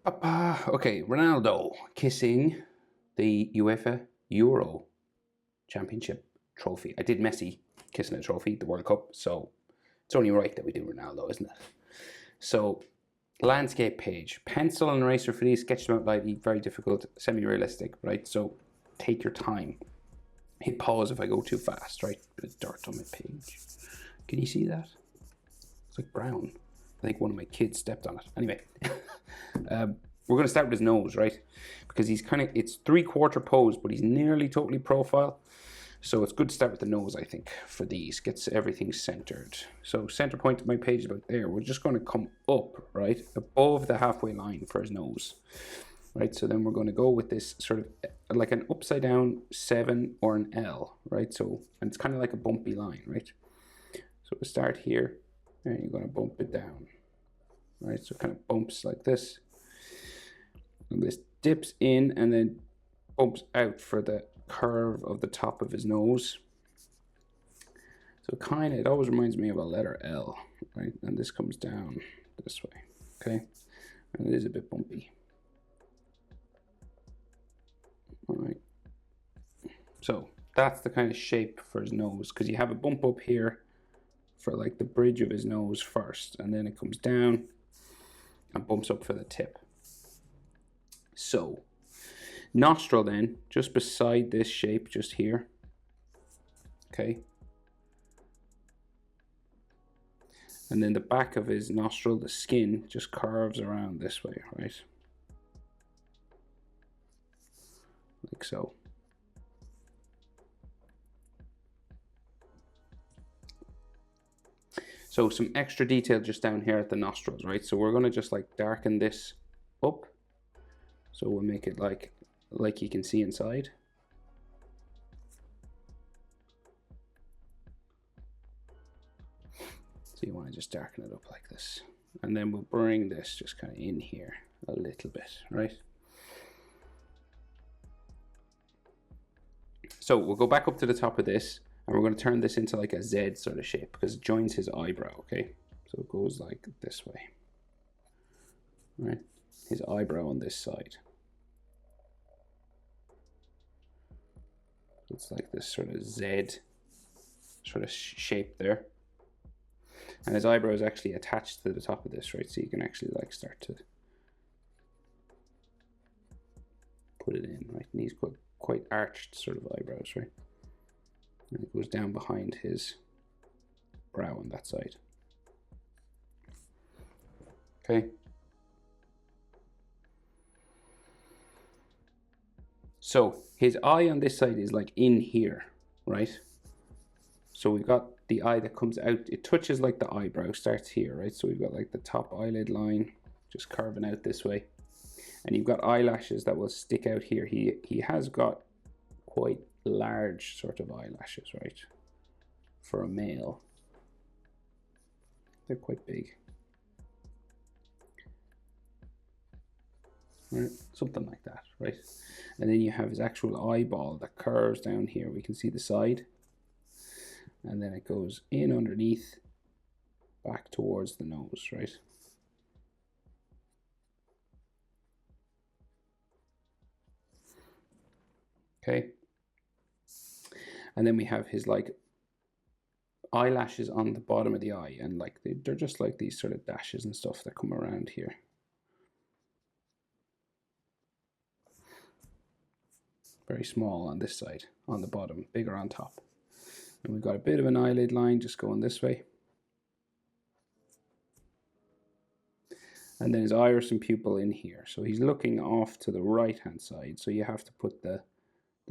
Okay, Ronaldo kissing the UEFA Euro Championship trophy. I did Messi kissing a trophy, the World Cup, so it's only right that we do Ronaldo, isn't it? So, landscape page. Pencil and eraser for these, sketch them out lightly, very difficult, semi-realistic, right? So, take your time. Hit pause if I go too fast, right? Bit of dirt on my page. Can you see that? It's like brown. I think one of my kids stepped on it. Anyway, we're going to start with his nose, right? Because he's kind of, it's 3/4 pose, but he's nearly totally profile. So it's good to start with the nose, I think, for these. Gets everything centered. So center point of my page is about there. We're just going to come up, right, above the halfway line for his nose. Right, so then we're going to go with this sort of like an upside down 7 or an L, right? So, and it's kind of like a bumpy line, right? So we'll start here, and you're going to bump it down, right? So it kind of bumps like this. And this dips in and then bumps out for the curve of the top of his nose. So kind of, it always reminds me of a letter L, right? And this comes down this way, okay? And it is a bit bumpy. All right. So that's the kind of shape for his nose, because you have a bump up here for like the bridge of his nose first, and then it comes down and bumps up for the tip. So nostril then, just beside this shape, just here, okay? And then the back of his nostril, the skin, just curves around this way, right? Like so. So some extra detail just down here at the nostrils, right? So we're gonna just like darken this up. So we'll make it like you can see inside. So you wanna just darken it up like this. And then we'll bring this just kind of in here a little bit, right? So we'll go back up to the top of this, and we're going to turn this into like a Z sort of shape because it joins his eyebrow, okay? So it goes like this way, right? His eyebrow on this side. So it's like this sort of Z sort of shape there. And his eyebrow is actually attached to the top of this, right? So you can actually like start to put it in, right? And he's got quite arched sort of eyebrows, right? And it goes down behind his brow on that side. Okay. So his eye on this side is like in here, right? So we've got the eye that comes out, it touches like the eyebrow, starts here, right? So we've got like the top eyelid line just curving out this way. And you've got eyelashes that will stick out here. He has got quite large sort of eyelashes, right? For a male. They're quite big. Right? Something like that, right? And then you have his actual eyeball that curves down here. We can see the side. And then it goes in underneath, back towards the nose, right? Okay. And then we have his like eyelashes on the bottom of the eye, and like they're just like these sort of dashes and stuff that come around here. Very small on this side, on the bottom, bigger on top. And we've got a bit of an eyelid line just going this way. And then his iris and pupil in here. So he's looking off to the right hand side. So you have to put the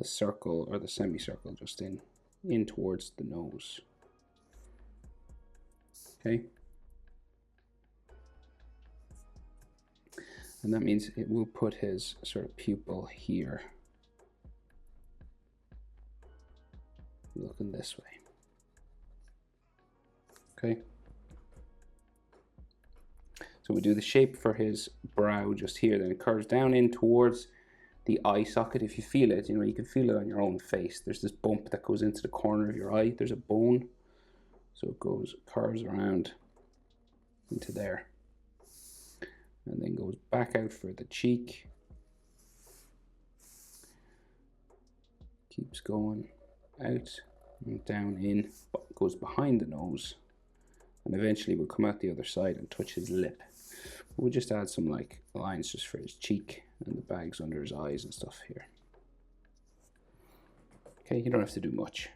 circle or the semicircle just in towards the nose. Okay. And that means it will put his sort of pupil here, looking this way. Okay. So we do the shape for his brow just here, then it curves down in towards the eye socket. If you feel it, you can feel it on your own face. There's this bump that goes into the corner of your eye. There's a bone. So it curves around into there. and then goes back out for the cheek. Keeps going out and down in, goes behind the nose, and eventually will come out the other side and touch his lip. We'll just add some like lines just for his cheek and the bags under his eyes and stuff here. Okay, you don't have to do much.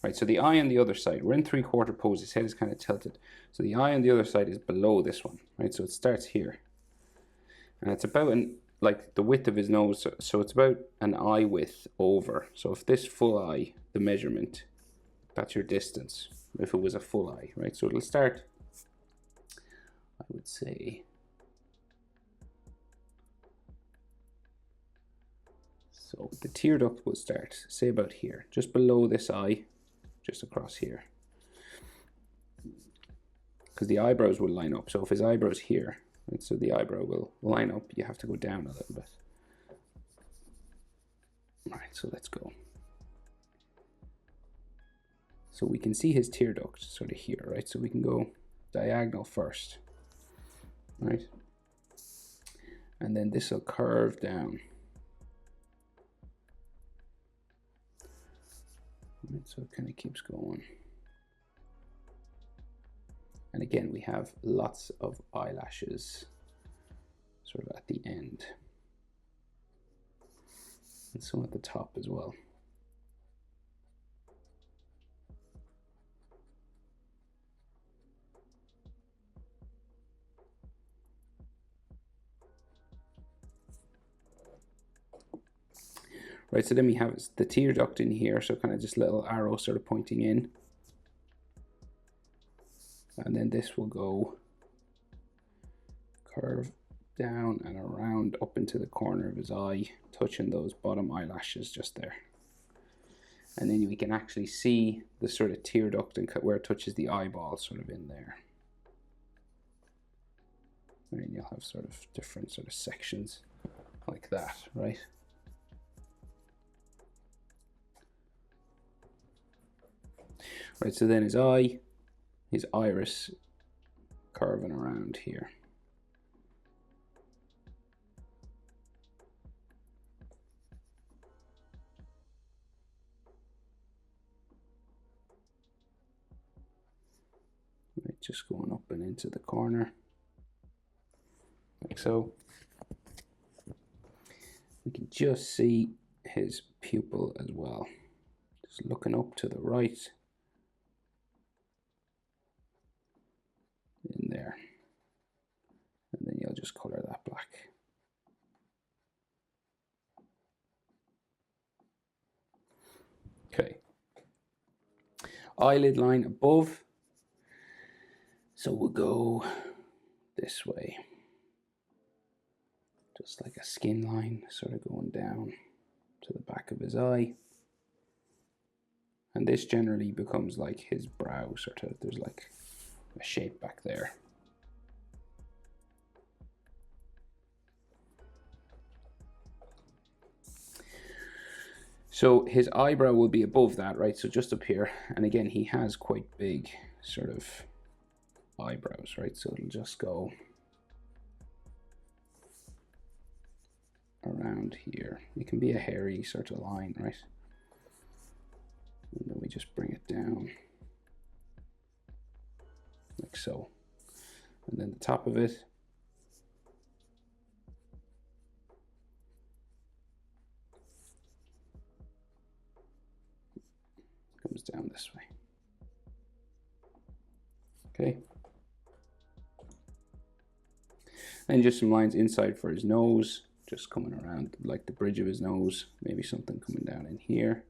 Right, so the eye on the other side, we're in 3/4 pose, his head is kind of tilted. So the eye on the other side is below this one, right? So it starts here. And it's about like the width of his nose, so it's about an eye width over. So if this full eye, the measurement, that's your distance, if it was a full eye, right? So it'll start, I would say, so the tear duct will start, say about here, just below this eye, just across here. Because the eyebrows will line up. So if his eyebrow's here, right, so the eyebrow will line up, you have to go down a little bit. Alright, so let's go. So we can see his tear duct sort of here, right? So we can go diagonal first, right? And then this will curve down. Right, so it kind of keeps going. And again, we have lots of eyelashes sort of at the end. And some at the top as well. Right, so then we have the tear duct in here, so kind of just little arrow sort of pointing in. And then this will go curve down and around up into the corner of his eye, touching those bottom eyelashes just there. And then we can actually see the sort of tear duct and where it touches the eyeball sort of in there. And you'll have sort of different sort of sections like that, right? Right, so then his eye, his iris curving around here. Right, just going up and into the corner, like so. We can just see his pupil as well, just looking up to the right. In there, and then you'll just color that black. Okay, eyelid line above, so we'll go this way, just like a skin line sort of going down to the back of his eye. And this generally becomes like his brow, sort of, there's like a shape back there. So his eyebrow will be above that, right? So just up here. And again, he has quite big sort of eyebrows, right? So it'll just go around here. It can be a hairy sort of line, right? And then we just bring it down like so. And then the top of it comes down this way. Okay. And just some lines inside for his nose, just coming around like the bridge of his nose, maybe something coming down in here.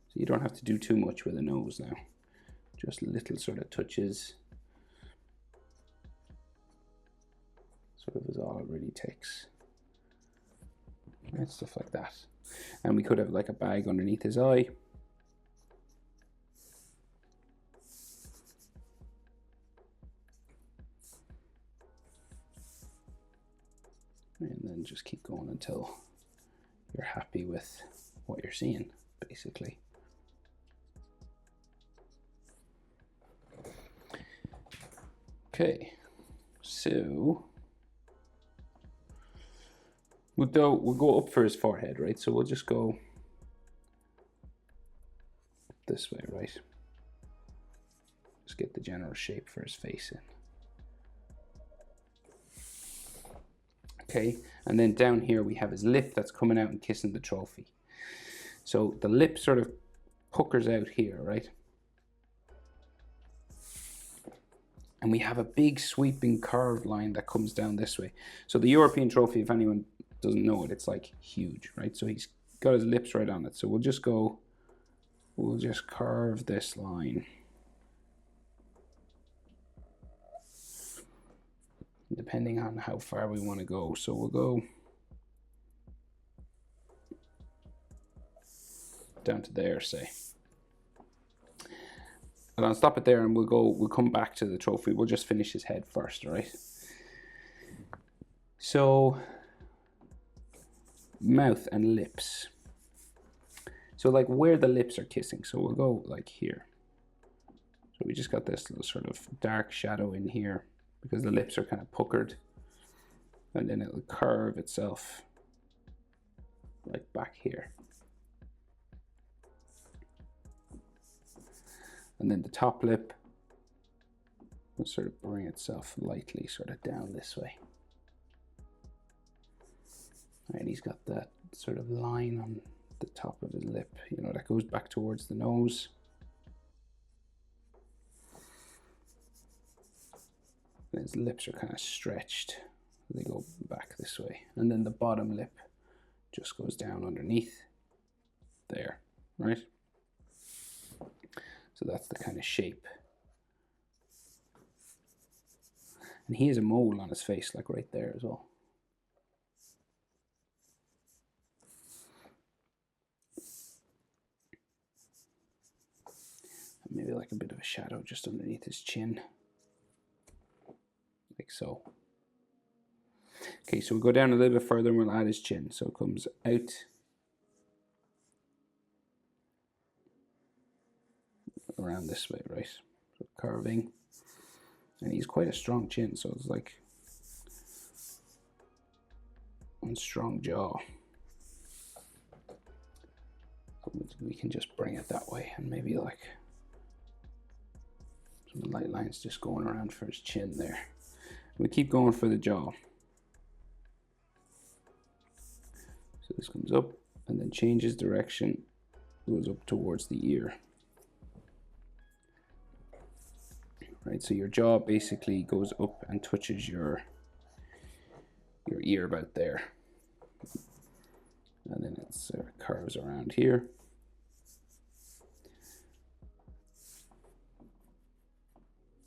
So you don't have to do too much with the nose now. Just little sort of touches. Sort of is all it really takes. Right, stuff like that. And we could have like a bag underneath his eye. And then just keep going until you're happy with what you're seeing, basically. Okay, so we'll go up for his forehead, right? So we'll just go this way, right? Just get the general shape for his face in. Okay, and then down here we have his lip that's coming out and kissing the trophy. So the lip sort of puckers out here, right? And we have a big sweeping curved line that comes down this way. So the European trophy, if anyone doesn't know it, it's like huge, right? So he's got his lips right on it. So we'll just curve this line. Depending on how far we want to go. So we'll go down to there, say. And I'll stop it there and we'll come back to the trophy. We'll just finish his head first, all right? So, mouth and lips. So like where the lips are kissing. So we'll go like here. So we just got this little sort of dark shadow in here because the lips are kind of puckered. And then it'll curve itself like back here. And then the top lip will sort of bring itself lightly sort of down this way. And he's got that sort of line on the top of his lip, you know, that goes back towards the nose. And his lips are kind of stretched. They go back this way. And then the bottom lip just goes down underneath there, right? So that's the kind of shape. And he has a mole on his face, like right there as well. And maybe like a bit of a shadow just underneath his chin. Like so. Okay, so we'll go down a little bit further and we'll add his chin. So it comes out. Around this way, right? So carving. And he's quite a strong chin, so it's like one strong jaw. We can just bring it that way and maybe like some light lines just going around for his chin there. We keep going for the jaw. So this comes up and then changes direction, goes up towards the ear. Right, so your jaw basically goes up and touches your ear about there. And then it sort of curves around here.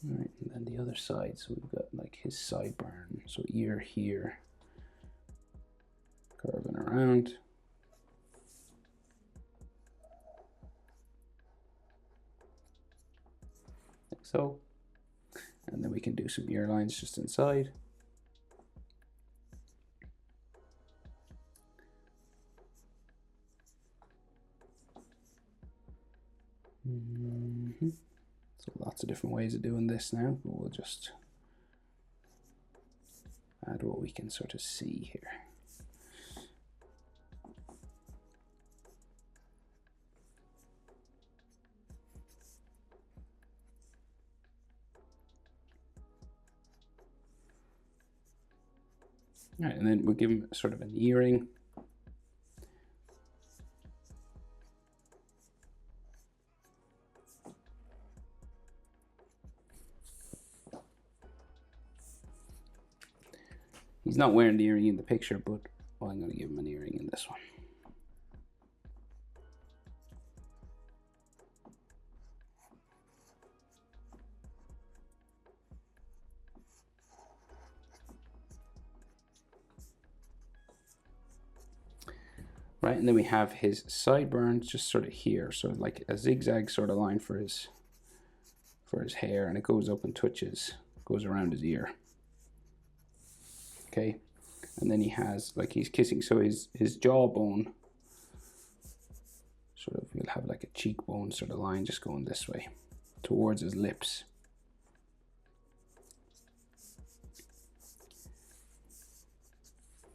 All right, and then the other side, so we've got like his sideburn, so ear here, curving around. Like so. And then we can do some ear lines just inside. So lots of different ways of doing this now, but we'll just add what we can sort of see here. All right, and then we'll give him sort of an earring. He's not wearing the earring in the picture, but well, I'm going to give him an earring in this one. Right, and then we have his sideburns just sort of here, so like a zigzag sort of line for his hair, and it goes up and touches, goes around his ear. Okay, and then he has like he's kissing, so his jawbone sort of, you'll have like a cheekbone sort of line just going this way towards his lips.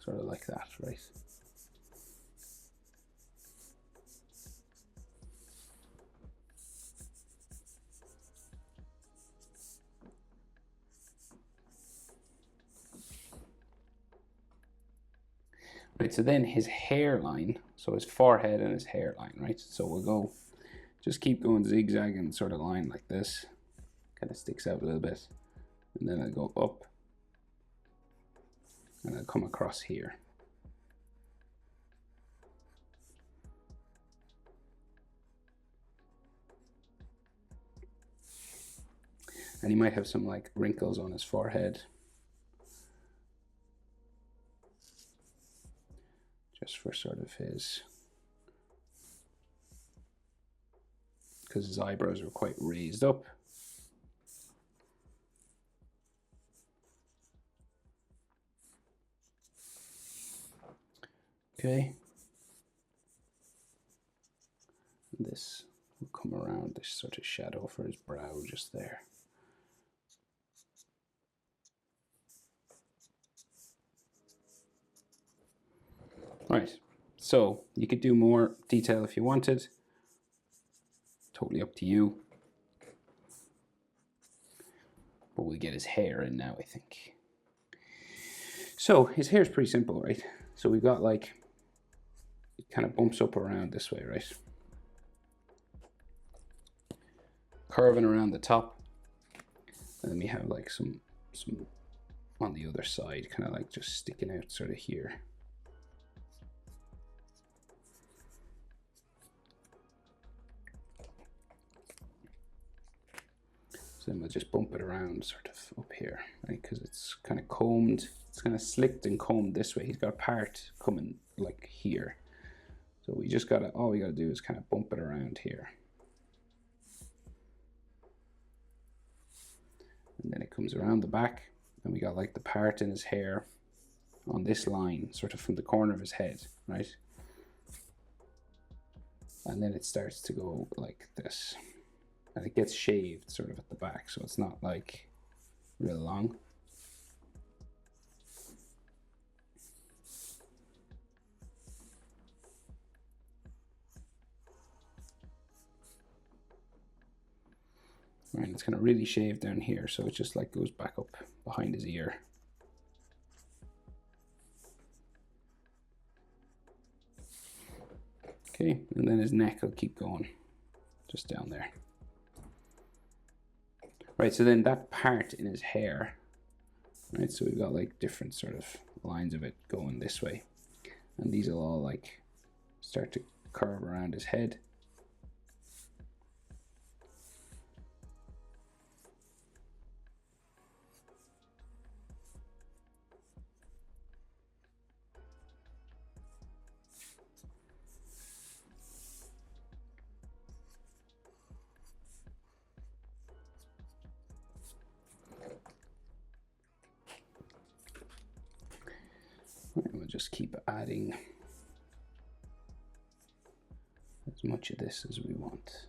sort of like that, right? Right, so then his hairline, so his forehead and his hairline, right? So we'll go, just keep going zigzagging sort of line like this. Kind of sticks out a little bit. And then I'll go up. And I'll come across here. And he might have some like wrinkles on his forehead. Just for sort of his, because his eyebrows are quite raised up. Okay. And this will come around, this sort of shadow for his brow just there. Right, so you could do more detail if you wanted. Totally up to you. But we'll get his hair in now, I think. So his hair is pretty simple, right? So we've got like, it kind of bumps up around this way, right? Curving around the top. And then we have like some on the other side, kind of like just sticking out sort of here. So then we'll just bump it around sort of up here, right? Because it's kind of combed, it's kind of slicked and combed this way. He's got a part coming like here. So we just gotta, all we gotta do is kind of bump it around here. And then it comes around the back, and we got like the part in his hair on this line, sort of from the corner of his head, right? And then it starts to go like this. And it gets shaved sort of at the back, so it's not like real long. Right, it's kind of really shaved down here, so it just like goes back up behind his ear. Okay, and then his neck will keep going just down there. Right, so then that part in his hair, right, so we've got like different sort of lines of it going this way, and these will all like start to curve around his head. And we'll just keep adding as much of this as we want.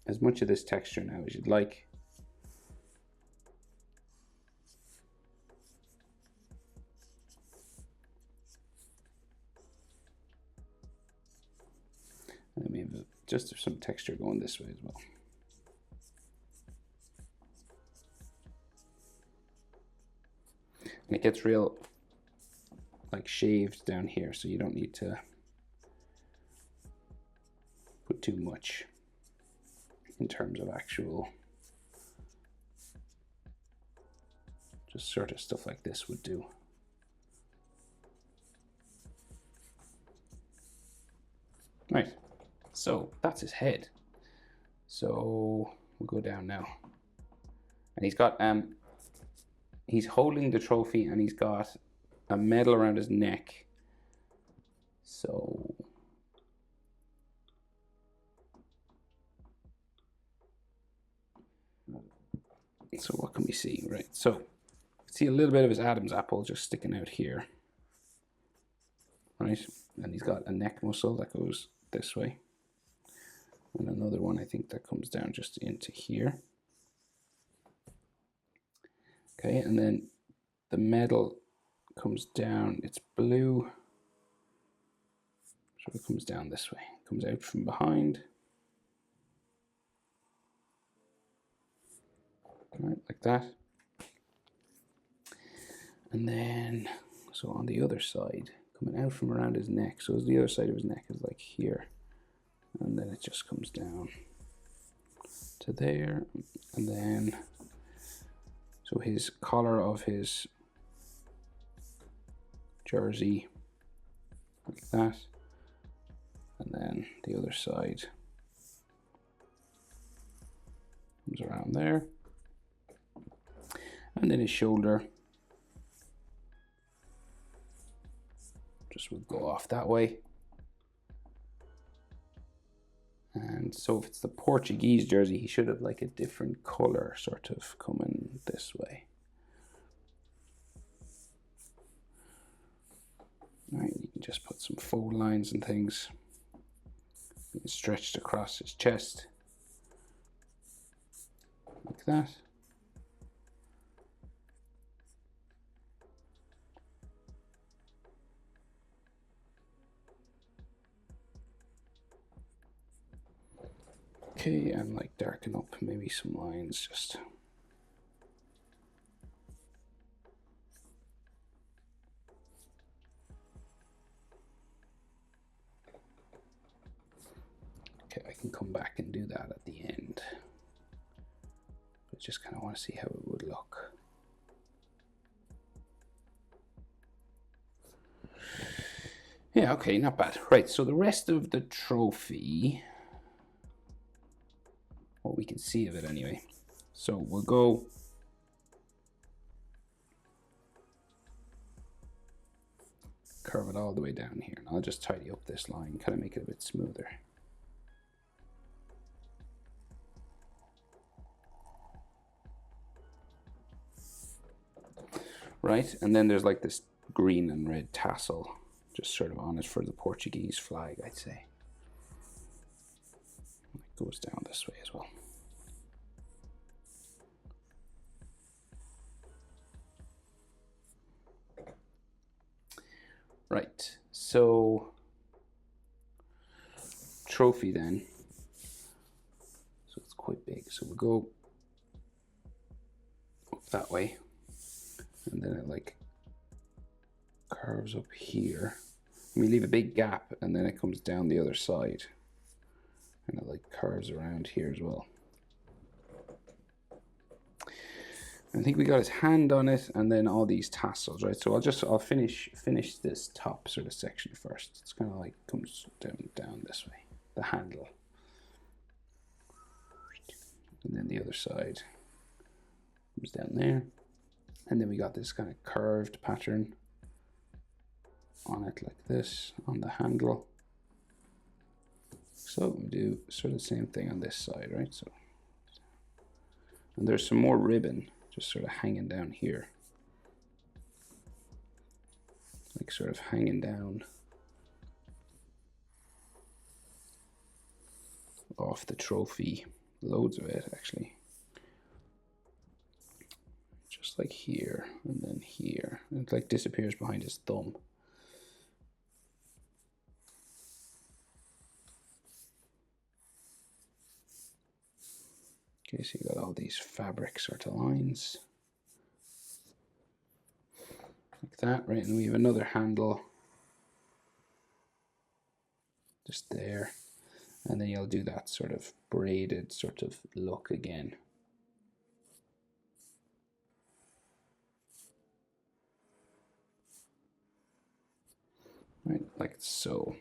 As much of this texture now as you'd like. And then we have just some texture going this way as well. And it gets real like shaved down here, so you don't need to put too much in terms of actual, just sort of stuff like this would do. Right, so that's his head. So we'll go down now. And he's got, he's holding the trophy and he's got a medal around his neck. So what can we see? Right, so see a little bit of his Adam's apple just sticking out here. Right, and he's got a neck muscle that goes this way. And another one I think that comes down just into here. Okay, and then the medal comes down, it's blue. So it comes down this way, it comes out from behind. Right, like that. And then, so on the other side, coming out from around his neck, so the other side of his neck is like here. And then it just comes down to there. And then, so his collar of his jersey, like that. And then the other side comes around there. And then his shoulder just would go off that way. And so if it's the Portuguese jersey, he should have like a different color sort of coming this way. Right, you can just put some fold lines and things stretched across his chest like that. Okay, and like darken up maybe some lines just. Okay, I can come back and do that at the end. But just kind of want to see how it would look. Yeah, okay, not bad. Right, so the rest of the trophy, what we can see of it anyway. So we'll go curve it all the way down here, and I'll just tidy up this line, kind of make it a bit smoother. Right, and then there's like this green and red tassel just sort of on it for the Portuguese flag, I'd say. It goes down this way as well. Right, so trophy then. So it's quite big. So we'll go up that way, and then it like curves up here. And we leave a big gap, and then it comes down the other side, and it like curves around here as well. I think we got his hand on it, and then all these tassels, right? So I'll finish this top sort of section first. It's kind of like comes down this way, the handle, and then the other side comes down there, and then we got this kind of curved pattern on it like this on the handle. So we do sort of the same thing on this side, right? So, and there's some more ribbon just sort of hanging down here, like sort of hanging down off the trophy, loads of it actually, just like here and then here, and it like disappears behind his thumb. Okay, so you got all these fabric sort of lines like that, right? And we have another handle just there, and then you'll do that sort of braided sort of look again. Right, like so.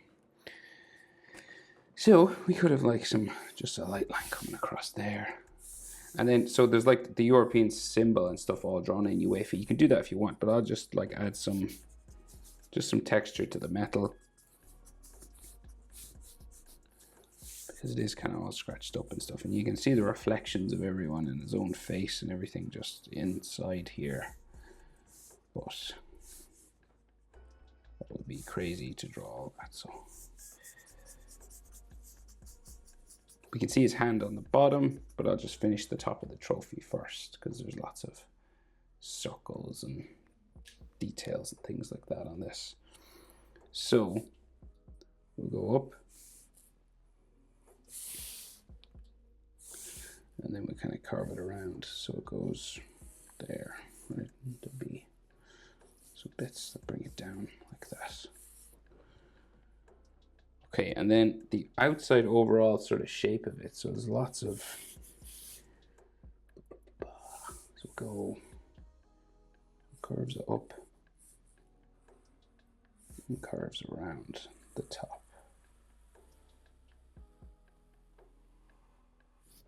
So we could have like just a light line coming across there. And then, so there's like the European symbol and stuff all drawn in UEFA. You can do that if you want, but I'll just like add just some texture to the metal, because it is kind of all scratched up and stuff. And you can see the reflections of everyone in his own face and everything just inside here. but that would be crazy to draw all that. So we can see his hand on the bottom, but I'll just finish the top of the trophy first because there's lots of circles and details and things like that on this. So we'll go up, and then we kind of carve it around so it goes there, right? To be some bits that bring it down like that. Okay, and then the outside overall sort of shape of it. So there's lots of, so go curves up and curves around the top.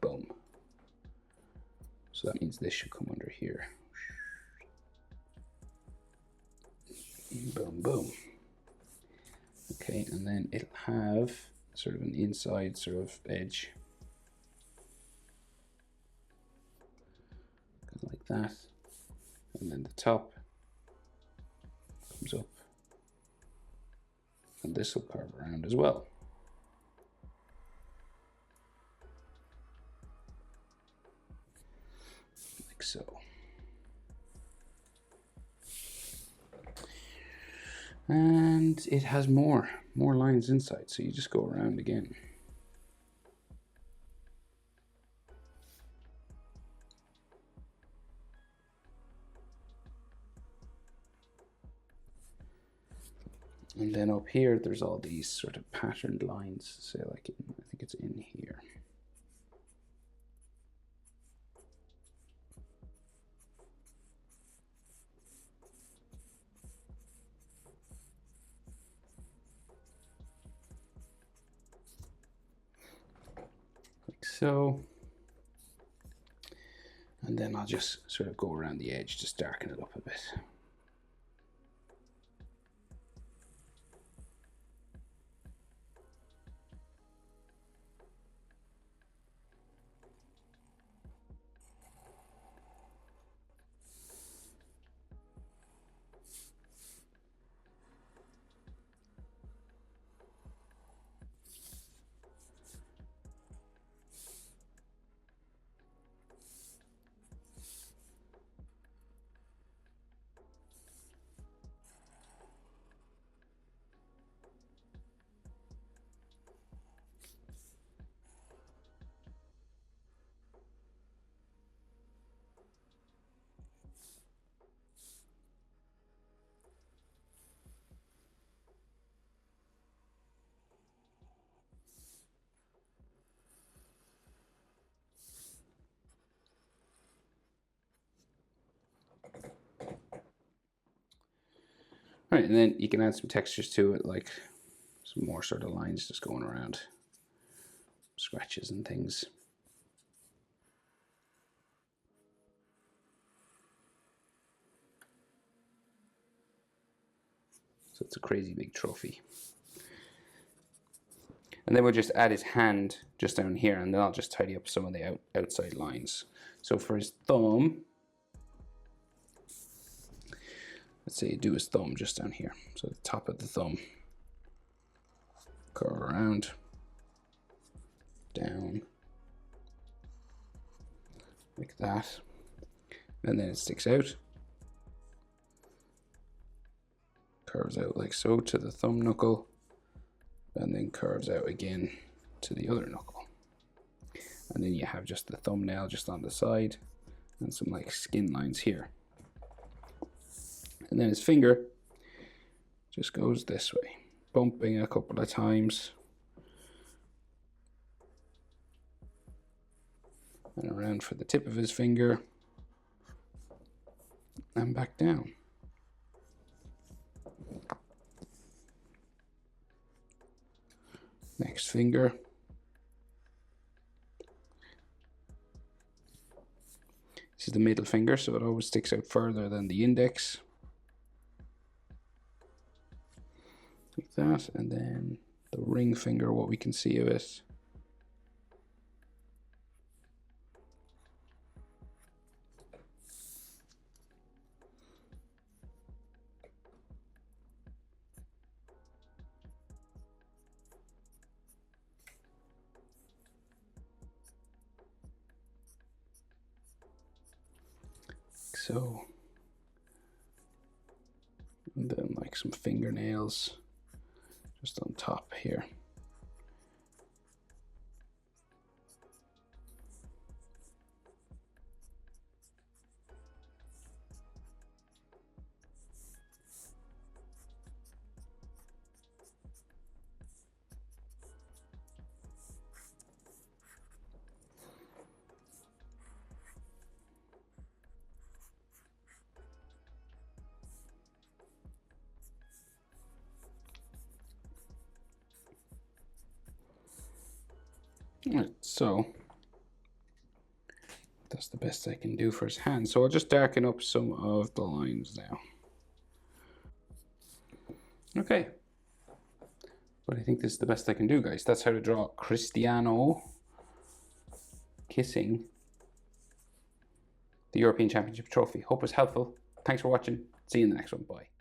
Boom. So that means this should come under here. Boom, boom. Okay, and then it'll have sort of an inside sort of edge. Kind of like that. And then the top comes up. And this will curve around as well. Like so. And it has more lines inside, so you just go around again. And then up here, there's all these sort of patterned lines, say like I think it's in here. Like so. And then I'll just sort of go around the edge, just darken it up a bit. Right, and then you can add some textures to it, like some more sort of lines just going around, scratches and things. So it's a crazy big trophy. And then we'll just add his hand just down here, and then I'll just tidy up some of the outside lines. So for his thumb, let's say you do his thumb just down here. So the top of the thumb, curve around, down, like that. And then it sticks out, curves out like so to the thumb knuckle, and then curves out again to the other knuckle. And then you have just the thumbnail just on the side and some like skin lines here. And then his finger just goes this way, bumping a couple of times and around for the tip of his finger and back down. Next finger. This is the middle finger, so it always sticks out further than the index. Like that, and then the ring finger, what we can see of it. so. And then like some fingernails just on top here. Right, so that's the best I can do for his hand. So I'll just darken up some of the lines now. Okay. But I think this is the best I can do, guys. That's how to draw Cristiano kissing the European Championship trophy. Hope it was helpful. Thanks for watching. See you in the next one. Bye.